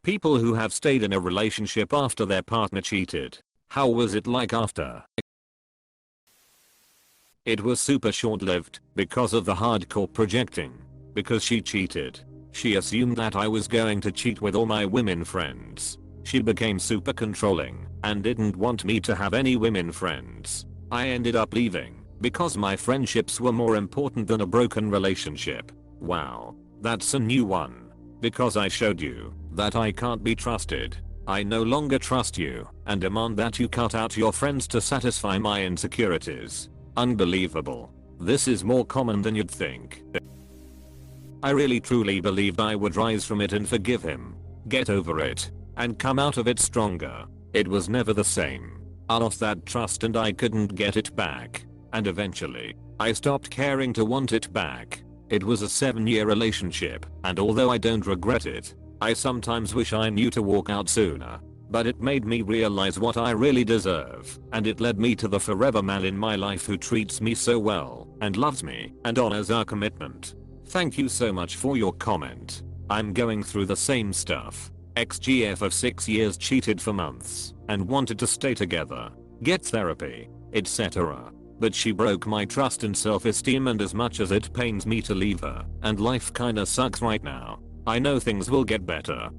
People who have stayed in a relationship after their partner cheated. How was it like after? It was super short-lived because of the hardcore projecting. Because she cheated. She assumed that I was going to cheat with all my women friends. She became super controlling and didn't want me to have any women friends. I ended up leaving because my friendships were more important than a broken relationship. Wow, that's a new one. Because I showed you that I can't be trusted. I no longer trust you and demand that you cut out your friends to satisfy my insecurities. Unbelievable. This is more common than you'd think. I really truly believed I would rise from it and forgive him, get over it, and come out of it stronger. It was never the same. I lost that trust and I couldn't get it back. And eventually, I stopped caring to want it back. It was a 7-year relationship, and although I don't regret it, I sometimes wish I knew to walk out sooner. But it made me realize what I really deserve, and it led me to the forever man in my life who treats me so well, and loves me, and honors our commitment. Thank you so much for your comment. I'm going through the same stuff. Ex-GF of 6 years cheated for months, and wanted to stay together, get therapy, etc. But she broke my trust and self-esteem, and as much as it pains me to leave her, and life kinda sucks right now, I know things will get better.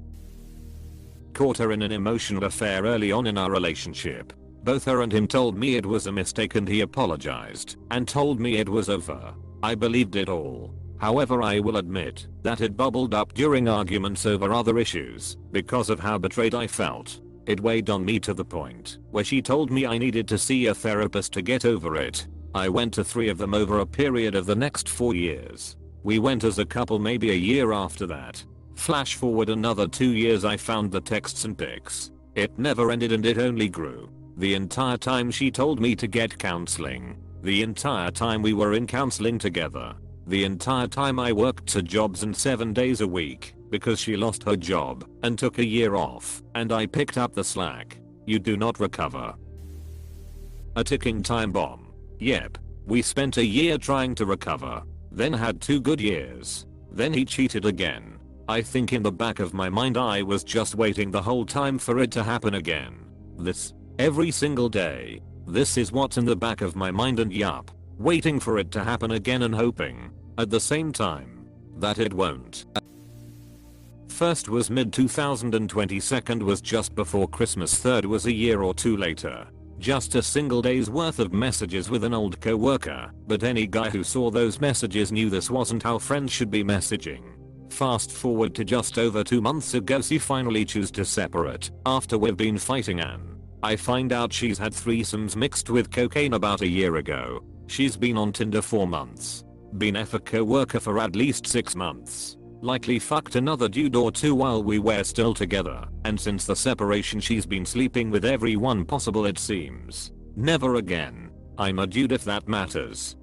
Caught her in an emotional affair early on in our relationship. Both her and him told me it was a mistake and he apologized and told me it was over. I believed it all. However, I will admit that it bubbled up during arguments over other issues because of how betrayed I felt. It weighed on me to the point where she told me I needed to see a therapist to get over it. I went to 3 of them over a period of the next 4 years. We went as a couple maybe a year after that. Flash forward another 2 years, I found the texts and pics. It never ended and it only grew. The entire time she told me to get counseling. The entire time we were in counseling together. The entire time I worked 2 jobs and 7 days a week because she lost her job and took a year off, and I picked up the slack. You do not recover. A ticking time bomb. Yep. We spent a year trying to recover. Then had 2 good years. Then he cheated again. I think in the back of my mind I was just waiting the whole time for it to happen again. This. Every single day. This is what's in the back of my mind, and yup. Waiting for it to happen again and hoping, at the same time, that it won't. First was mid-2020, second was just before Christmas, third was a year or 2 later. Just a single day's worth of messages with an old co-worker, but any guy who saw those messages knew this wasn't how friends should be messaging. Fast forward to just over 2 months ago, she finally choose to separate after we've been fighting, and I find out she's had threesomes mixed with cocaine about a year ago. She's been on Tinder 4 months. Been a co-worker for at least 6 months. Likely fucked another dude or 2 while we were still together, and since the separation she's been sleeping with everyone possible it seems. Never again. I'm a dude if that matters.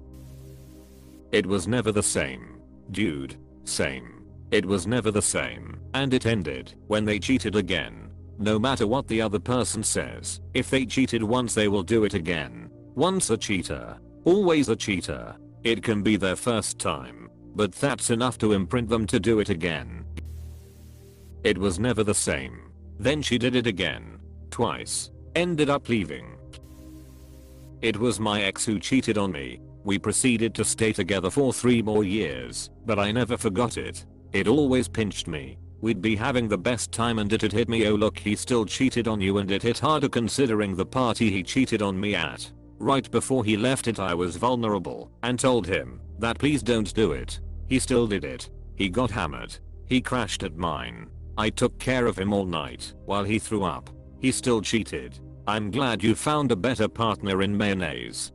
It was never the same. Dude. Same. It was never the same, and it ended when they cheated again. No matter what the other person says, if they cheated once they will do it again. Once a cheater, always a cheater. It can be their first time, but that's enough to imprint them to do it again. It was never the same. Then she did it again. Twice. Ended up leaving. It was my ex who cheated on me. We proceeded to stay together for 3 more years, but I never forgot it. It always pinched me. We'd be having the best time and it hit me, oh look, he still cheated on you, and it hit harder considering the party he cheated on me at. Right before he left it I was vulnerable and told him that please don't do it. He still did it. He got hammered. He crashed at mine. I took care of him all night while he threw up. He still cheated. I'm glad you found a better partner in mayonnaise.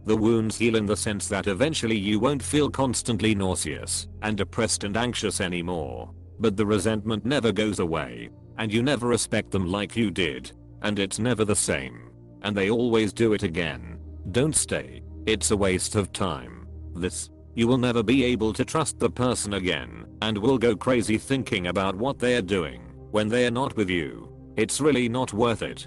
The wounds heal in the sense that eventually you won't feel constantly nauseous and depressed and anxious anymore. But the resentment never goes away, and you never respect them like you did, and it's never the same. And they always do it again. Don't stay. It's a waste of time. You will never be able to trust the person again, and will go crazy thinking about what they're doing when they're not with you. It's really not worth it.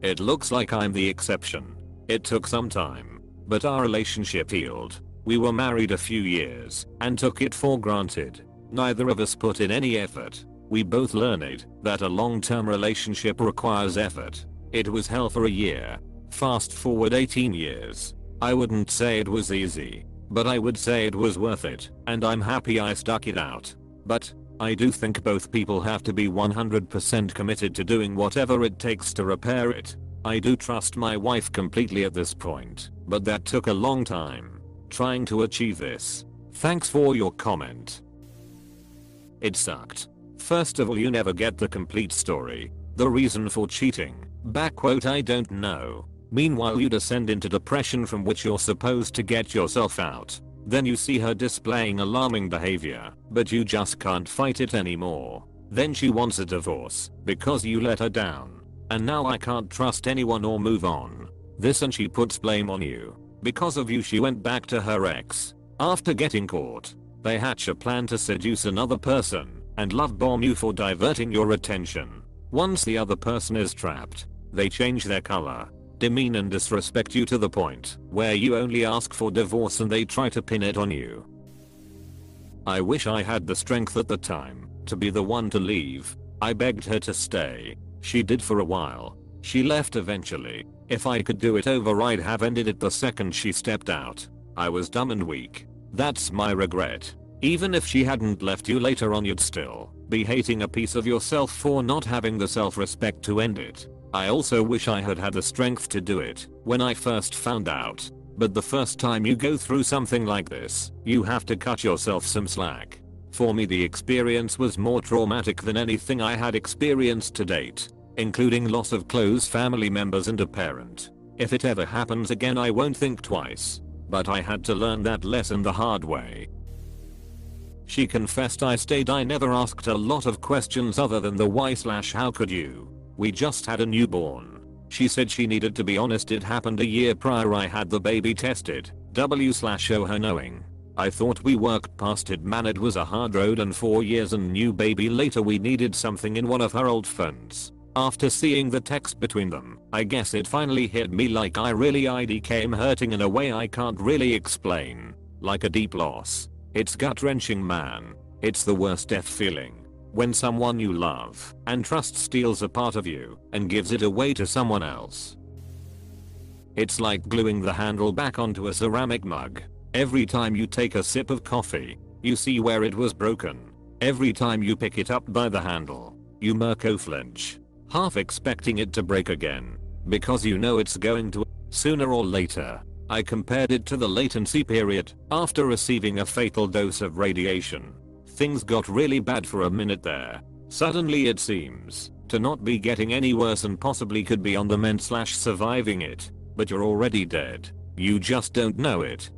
It looks like I'm the exception. It took some time, but our relationship healed. We were married a few years and took it for granted. Neither of us put in any effort. We both learned that a long-term relationship requires effort. It was hell for a year. Fast forward 18 years. I wouldn't say it was easy, but I would say it was worth it, and I'm happy I stuck it out. But I do think both people have to be 100% committed to doing whatever it takes to repair it. I do trust my wife completely at this point, but that took a long time trying to achieve this. Thanks for your comment. It sucked. First of all, you never get the complete story. The reason for cheating. Backquote, I don't know. Meanwhile, you descend into depression from which you're supposed to get yourself out. Then you see her displaying alarming behavior, but you just can't fight it anymore. Then she wants a divorce because you let her down. And now I can't trust anyone or move on. This, and she puts blame on you. Because of you, she went back to her ex. After getting caught, they hatch a plan to seduce another person and love bomb you for diverting your attention. Once the other person is trapped, they change their color, demean and disrespect you to the point where you only ask for divorce and they try to pin it on you. I wish I had the strength at the time to be the one to leave. I begged her to stay. She did for a while. She left eventually. If I could do it over, I'd have ended it the second she stepped out. I was dumb and weak. That's my regret. Even if she hadn't left you later on, you'd still be hating a piece of yourself for not having the self-respect to end it. I also wish I had had the strength to do it when I first found out. But the first time you go through something like this, you have to cut yourself some slack. For me, the experience was more traumatic than anything I had experienced to date, including loss of close family members and a parent. If it ever happens again, I won't think twice. But I had to learn that lesson the hard way. She confessed I stayed. I never asked a lot of questions other than the why/how could you? We just had a newborn. She said she needed to be honest. It happened a year prior. I had the baby tested. W/o her knowing. I thought we worked past it. Man, it was a hard road, and 4 years and new baby later we needed something in one of her old phones. After seeing the text between them, I guess it finally hit me like ID came hurting in a way I can't really explain. Like a deep loss. It's gut-wrenching, man. It's the worst death feeling. When someone you love and trust steals a part of you and gives it away to someone else. It's like gluing the handle back onto a ceramic mug. Every time you take a sip of coffee, you see where it was broken. Every time you pick it up by the handle, you flinch, half expecting it to break again, because you know it's going to sooner or later. I compared it to the latency period after receiving a fatal dose of radiation. Things got really bad for a minute there. Suddenly it seems to not be getting any worse and possibly could be on the mend/surviving it, but you're already dead. You just don't know it.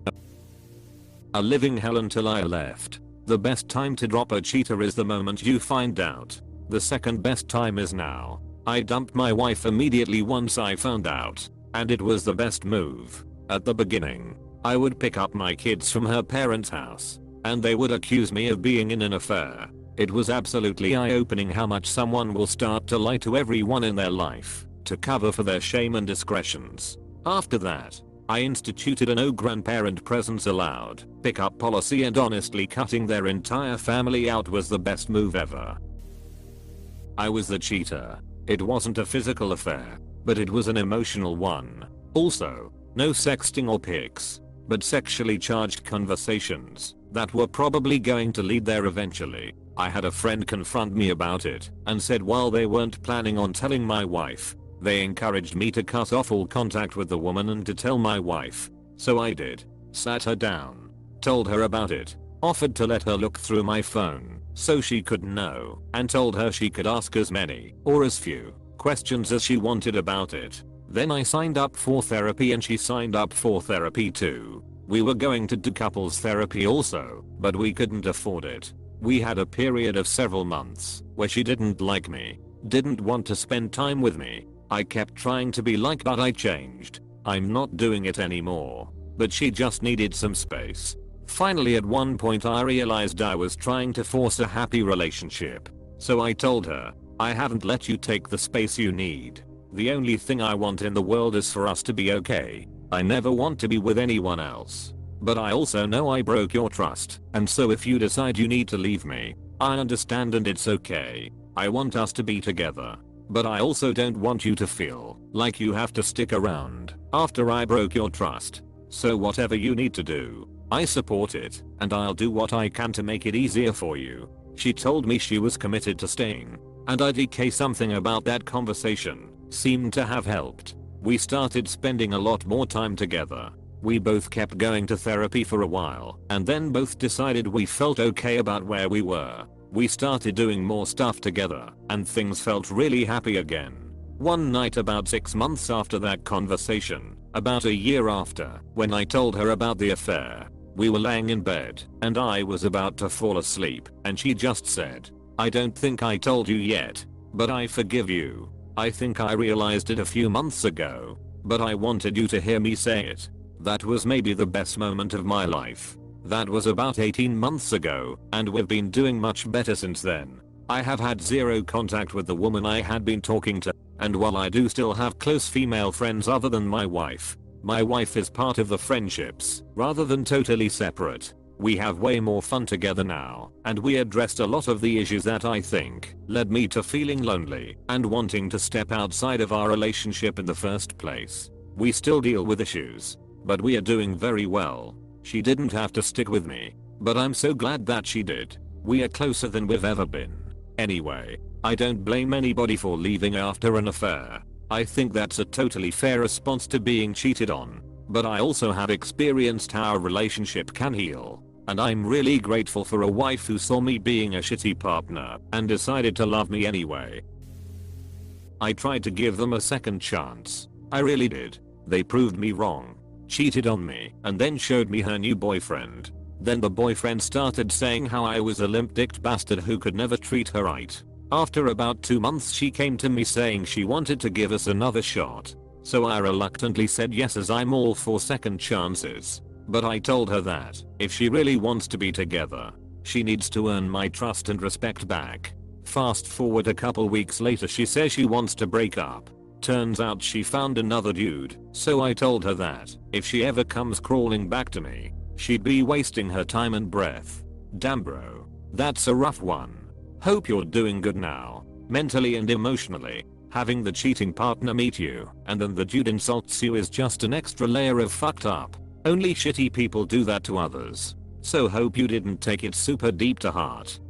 A living hell until I left. The best time to drop a cheater is the moment you find out. The second best time is now. I dumped my wife immediately once I found out, and it was the best move. At the beginning, I would pick up my kids from her parents' house, and they would accuse me of being in an affair. It was absolutely eye-opening how much someone will start to lie to everyone in their life to cover for their shame and discretions. After that, I instituted a no grandparent presence allowed pickup policy, and honestly cutting their entire family out was the best move ever. I was the cheater. It wasn't a physical affair, but it was an emotional one. Also, no sexting or pics, but sexually charged conversations that were probably going to lead there eventually. I had a friend confront me about it and said while they weren't planning on telling my wife, they encouraged me to cut off all contact with the woman and to tell my wife. So I did. Sat her down, told her about it, offered to let her look through my phone so she could know, and told her she could ask as many or as few questions as she wanted about it. Then I signed up for therapy and she signed up for therapy too. We were going to do couples therapy also, but we couldn't afford it. We had a period of several months where she didn't like me, didn't want to spend time with me. I kept trying to be like, but I changed. I'm not doing it anymore. But she just needed some space. Finally, at one point I realized I was trying to force a happy relationship. So I told her, I haven't let you take the space you need. The only thing I want in the world is for us to be okay. I never want to be with anyone else. But I also know I broke your trust, and so if you decide you need to leave me, I understand and it's okay. I want us to be together. But I also don't want you to feel like you have to stick around after I broke your trust. So whatever you need to do, I support it, and I'll do what I can to make it easier for you. She told me she was committed to staying, and IDK something about that conversation seemed to have helped. We started spending a lot more time together. We both kept going to therapy for a while, and then both decided we felt okay about where we were. We started doing more stuff together, and things felt really happy again. One night about 6 months after that conversation, about a year after, when I told her about the affair, we were laying in bed, and I was about to fall asleep, and she just said, "I don't think I told you yet, but I forgive you. I think I realized it a few months ago, but I wanted you to hear me say it." That was maybe the best moment of my life. That was about 18 months ago, and we've been doing much better since then. I have had zero contact with the woman I had been talking to, and while I do still have close female friends other than my wife is part of the friendships, rather than totally separate. We have way more fun together now, and we addressed a lot of the issues that I think led me to feeling lonely and wanting to step outside of our relationship in the first place. We still deal with issues, but we are doing very well. She didn't have to stick with me, but I'm so glad that she did. We are closer than we've ever been. Anyway, I don't blame anybody for leaving after an affair. I think that's a totally fair response to being cheated on, but I also have experienced how a relationship can heal, and I'm really grateful for a wife who saw me being a shitty partner and decided to love me anyway. I tried to give them a second chance. I really did. They proved me wrong, cheated on me, and then showed me her new boyfriend. Then the boyfriend started saying how I was a limp-dicked bastard who could never treat her right. After about 2 months she came to me saying she wanted to give us another shot. So I reluctantly said yes, as I'm all for second chances. But I told her that if she really wants to be together, she needs to earn my trust and respect back. Fast forward a couple weeks later, she says she wants to break up. Turns out she found another dude, so I told her that if she ever comes crawling back to me, she'd be wasting her time and breath. Damn bro, that's a rough one. Hope you're doing good now, mentally and emotionally. Having the cheating partner meet you and then the dude insults you is just an extra layer of fucked up. Only shitty people do that to others. So hope you didn't take it super deep to heart.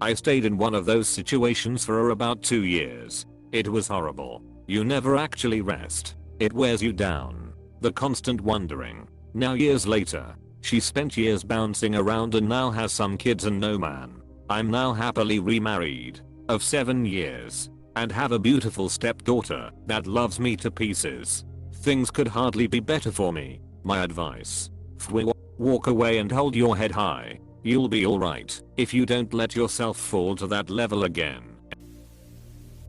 I stayed in one of those situations for about 2 years. It was horrible. You never actually rest. It wears you down. The constant wondering. Now years later, she spent years bouncing around and now has some kids and no man. I'm now happily remarried, of 7 years, and have a beautiful stepdaughter that loves me to pieces. Things could hardly be better for me. My advice: walk away and hold your head high. You'll be alright if you don't let yourself fall to that level again.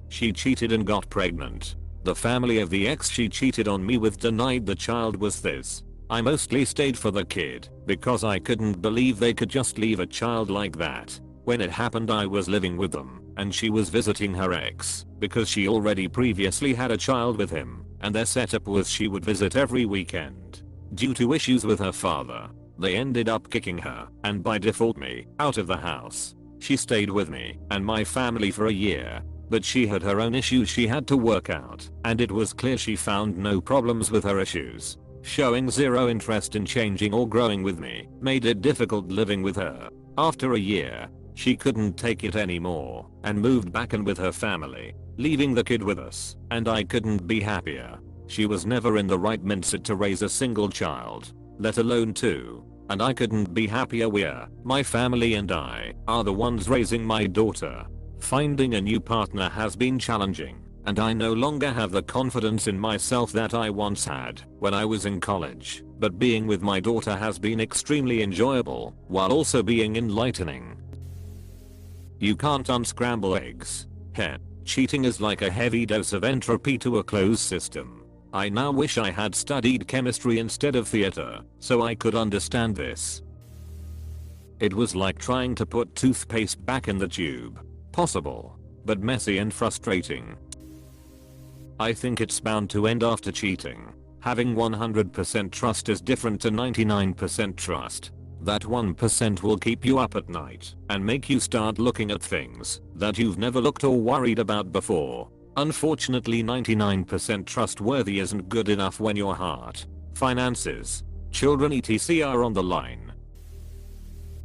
She cheated and got pregnant. The family of the ex she cheated on me with denied the child was this. I mostly stayed for the kid because I couldn't believe they could just leave a child like that. When it happened I was living with them, and she was visiting her ex because she already previously had a child with him, and their setup was she would visit every weekend. Due to issues with her father, they ended up kicking her, and by default me, out of the house. She stayed with me and my family for a year, but she had her own issues she had to work out, and it was clear she found no problems with her issues. Showing zero interest in changing or growing with me made it difficult living with her. After a year, she couldn't take it anymore and moved back in with her family, leaving the kid with us, and I couldn't be happier. She was never in the right mindset to raise a single child, let alone 2, and I couldn't be happier. My family and I, are the ones raising my daughter. Finding a new partner has been challenging, and I no longer have the confidence in myself that I once had when I was in college, but being with my daughter has been extremely enjoyable, while also being enlightening. You can't unscramble eggs. Heh. Cheating is like a heavy dose of entropy to a closed system. I now wish I had studied chemistry instead of theater, so I could understand this. It was like trying to put toothpaste back in the tube. Possible, but messy and frustrating. I think it's bound to end after cheating. Having 100% trust is different to 99% trust. That 1% will keep you up at night and make you start looking at things that you've never looked or worried about before. Unfortunately, 99% trustworthy isn't good enough when your heart, finances, children etc. are on the line.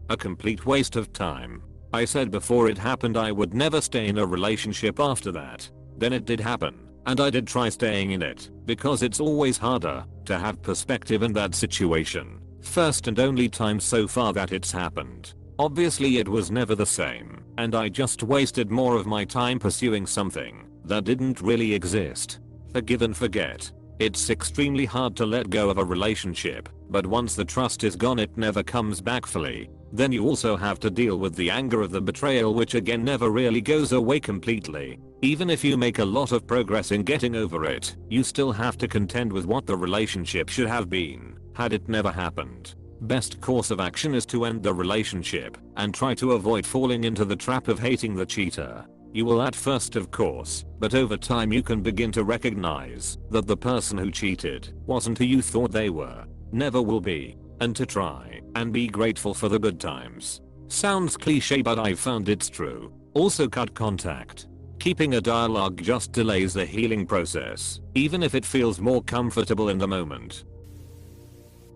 A complete waste of time. I said before it happened I would never stay in a relationship after that. Then it did happen, and I did try staying in it, because it's always harder to have perspective in that situation. First and only time so far that it's happened. Obviously it was never the same, and I just wasted more of my time pursuing something that didn't really exist. Forgive and forget. It's extremely hard to let go of a relationship, but once the trust is gone it never comes back fully. Then you also have to deal with the anger of the betrayal, which again never really goes away completely. Even if you make a lot of progress in getting over it, you still have to contend with what the relationship should have been had it never happened. Best course of action is to end the relationship and try to avoid falling into the trap of hating the cheater. You will at first, of course, but over time you can begin to recognize that the person who cheated wasn't who you thought they were, never will be, and to try and be grateful for the good times. Sounds cliche, but I've found it's true. Also, cut contact. Keeping a dialogue just delays the healing process, even if it feels more comfortable in the moment.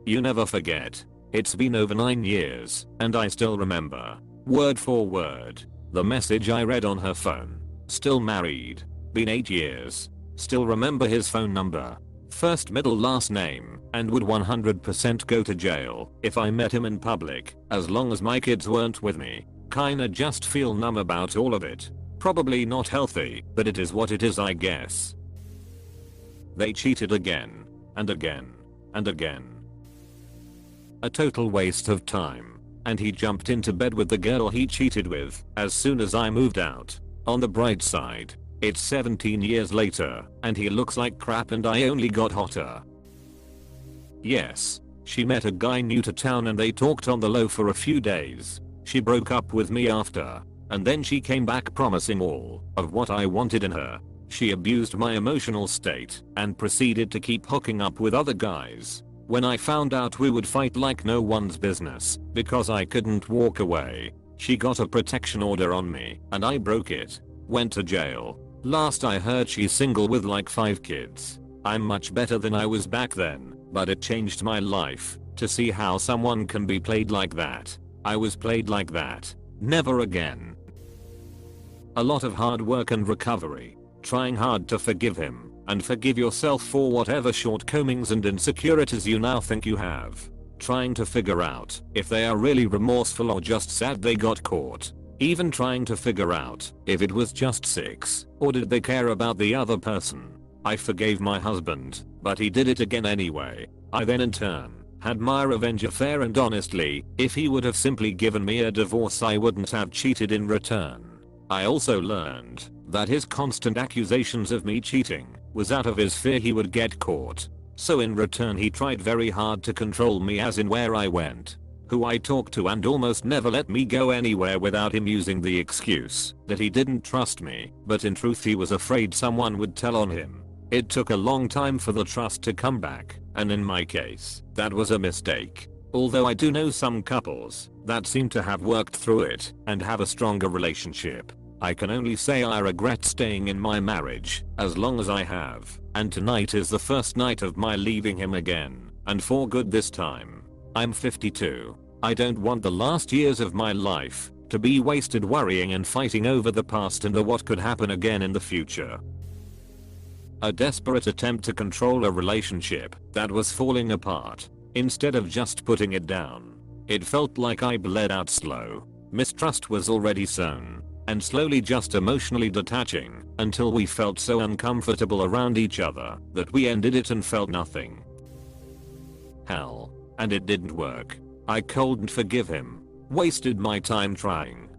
You never forget. It's been over 9 years, and I still remember, word for word, the message I read on her phone. Still married. Been 8 years. Still remember his phone number. First, middle, last name, and would 100% go to jail if I met him in public, as long as my kids weren't with me. Kinda just feel numb about all of it. Probably not healthy, but it is what it is, I guess. They cheated again, and again, and again. A total waste of time. And he jumped into bed with the girl he cheated with as soon as I moved out. On the bright side, it's 17 years later, and he looks like crap and I only got hotter. Yes, she met a guy new to town and they talked on the low for a few days. She broke up with me after, and then she came back promising all of what I wanted in her. She abused my emotional state and proceeded to keep hooking up with other guys. When I found out, we would fight like no one's business because I couldn't walk away. She got a protection order on me and I broke it. Went to jail. Last I heard she's single with like 5 kids. I'm much better than I was back then, but it changed my life to see how someone can be played like that. I was played like that. Never again. A lot of hard work and recovery. Trying hard to forgive him and forgive yourself for whatever shortcomings and insecurities you now think you have. Trying to figure out if they are really remorseful or just sad they got caught. Even trying to figure out if it was just sex or did they care about the other person. I forgave my husband, but he did it again anyway. I then in turn had my revenge affair, and honestly, if he would have simply given me a divorce I wouldn't have cheated in return. I also learned that his constant accusations of me cheating was out of his fear he would get caught. So in return he tried very hard to control me, as in where I went, who I talked to, and almost never let me go anywhere without him using the excuse that he didn't trust me, but in truth he was afraid someone would tell on him. It took a long time for the trust to come back, and in my case, that was a mistake. Although I do know some couples that seem to have worked through it and have a stronger relationship. I can only say I regret staying in my marriage as long as I have, and tonight is the first night of my leaving him again, and for good this time. I'm 52. I don't want the last years of my life to be wasted worrying and fighting over the past and the what could happen again in the future. A desperate attempt to control a relationship that was falling apart, instead of just putting it down. It felt like I bled out slow. Mistrust was already sown, and slowly just emotionally detaching until we felt so uncomfortable around each other that we ended it and felt nothing. Hell. And it didn't work. I couldn't forgive him. Wasted my time trying.